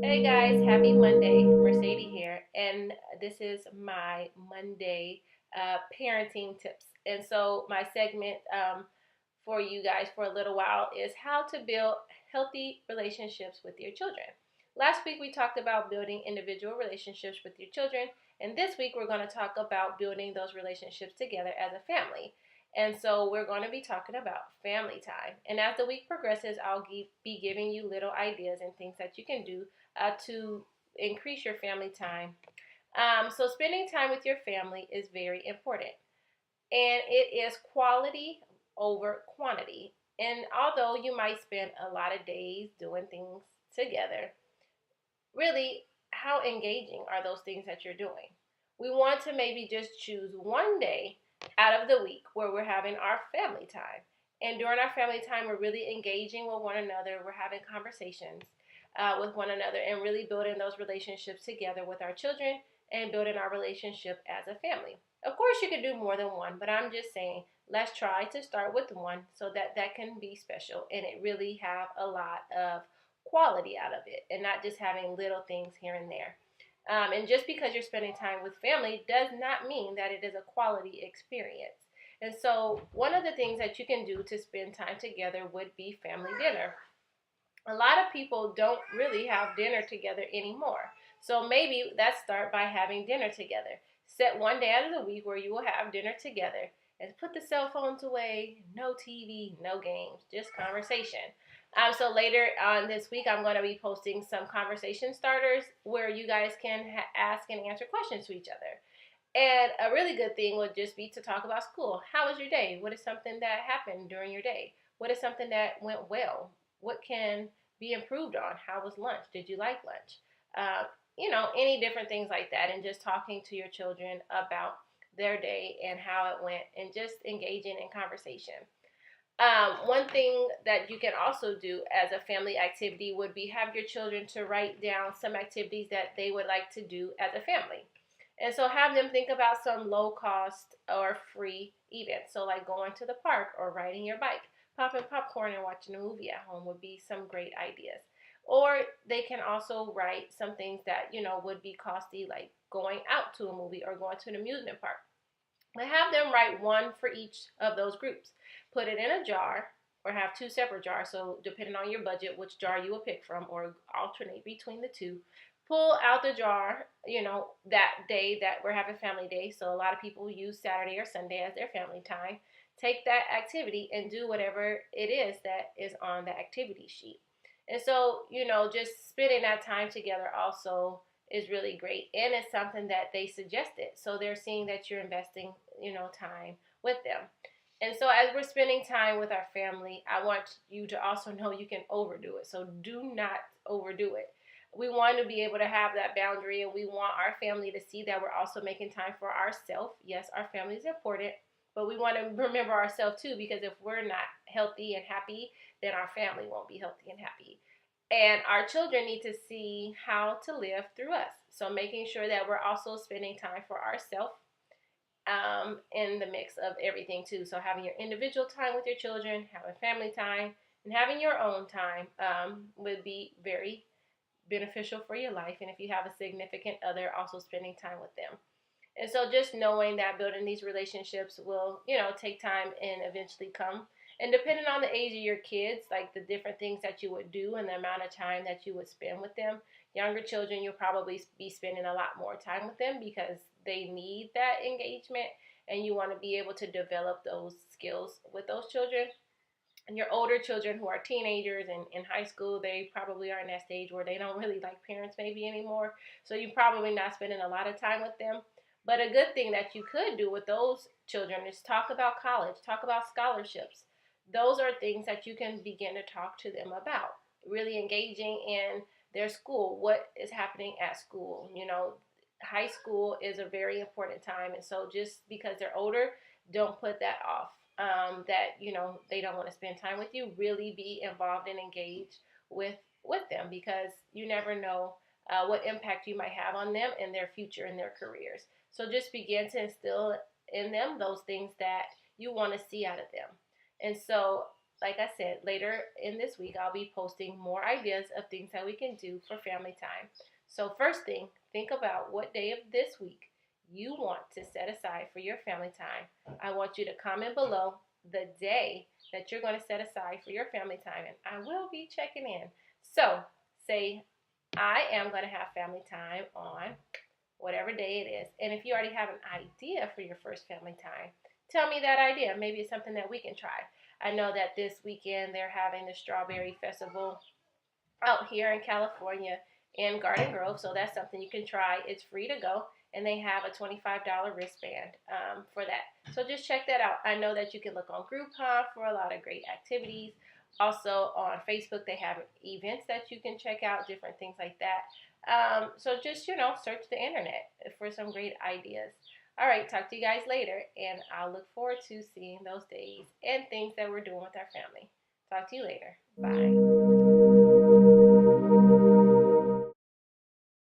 Hey guys, happy Monday. Mercedes here, and this is my Monday parenting tips. And so, my segment for you guys for a little while is how to build healthy relationships with your children. Last week, we talked about building individual relationships with your children, and this week, we're going to talk about building those relationships together as a family. And so, we're going to be talking about family time. And as the week progresses, be giving you little ideas and things that you can do to increase your family time. So, spending time with your family is very important, and it is quality over quantity. And although you might spend a lot of days doing things together, really, how engaging are those things that you're doing? We want to maybe just choose one day out of the week where we're having our family time. And during our family time, we're really engaging with one another. We're having conversations with one another and really building those relationships together with our children and building our relationship as a family. Of course, you could do more than one, but I'm just saying let's try to start with one so that that can be special and it really have a lot of quality out of it and not just having little things here and there. And just because you're spending time with family does not mean that it is a quality experience. And so, one of the things that you can do to spend time together would be family dinner. A lot of people don't really have dinner together anymore. So, maybe let's start by having dinner together. Set one day out of the week where you will have dinner together and put the cell phones away, no TV, no games, just conversation. So later on this week, I'm going to be posting some conversation starters where you guys can ask and answer questions to each other. And a really good thing would just be to talk about school. How was your day? What is something that happened during your day? What is something that went well? What can be improved on? How was lunch? Did you like lunch? Uh, any different things like that. And just talking to your children about their day and how it went and just engaging in conversation. One thing that you can also do as a family activity would be have your children to write down some activities that they would like to do as a family. And so have them think about some low cost or free events. So, like going to the park or riding your bike, popping popcorn and watching a movie at home would be some great ideas. Or they can also write some things that, would be costly, like going out to a movie or going to an amusement park. But have them write one for each of those groups. Put it in a jar or have two separate jars. So, depending on your budget, which jar you will pick from or alternate between the two. Pull out the jar, that day that we're having family day. So, a lot of people use Saturday or Sunday as their family time. Take that activity and do whatever it is that is on the activity sheet. And so, just spending that time together also is really great, and it's something that they suggested, so they're seeing that you're investing time with them. And so as we're spending time with our family, I want you to also know you can overdo it, so do not overdo it. We want to be able to have that boundary, and we want our family to see that we're also making time for ourselves. Yes, our family is important, but we want to remember ourselves too, because if we're not healthy and happy, then our family won't be healthy and happy. And our children need to see how to live through us. So making sure that we're also spending time for ourselves in the mix of everything too. So having your individual time with your children, having family time, and having your own time would be very beneficial for your life. And if you have a significant other, also spending time with them. And so just knowing that building these relationships will, take time and eventually come. And depending on the age of your kids, like the different things that you would do and the amount of time that you would spend with them. Younger children, you'll probably be spending a lot more time with them because they need that engagement and you want to be able to develop those skills with those children. And your older children who are teenagers and in high school, they probably are in that stage where they don't really like parents maybe anymore. So you're probably not spending a lot of time with them. But a good thing that you could do with those children is talk about college, talk about scholarships. Those are things that you can begin to talk to them about. Really engaging in their school, what is happening at school. High school is a very important time. And so just because they're older, don't put that off. That they don't want to spend time with you. Really be involved and engaged with them because you never know what impact you might have on them in their future and their careers. So just begin to instill in them those things that you want to see out of them. And so like I said, later in this week, I'll be posting more ideas of things that we can do for family time. So, first thing, think about what day of this week you want to set aside for your family time. I want you to comment below the day that you're going to set aside for your family time, and I will be checking in. So, say, I am going to have family time on whatever day it is. And if you already have an idea for your first family time, tell me that idea. Maybe it's something that we can try. I know that this weekend they're having the Strawberry Festival out here in California in Garden Grove, so that's something you can try. It's free to go, and they have a $25 wristband for that. So just check that out. I know that you can look on Groupon for a lot of great activities. Also on Facebook, they have events that you can check out, different things like that. So just, search the internet for some great ideas. All right, talk to you guys later, and I'll look forward to seeing those days and things that we're doing with our family. Talk to you later. Bye.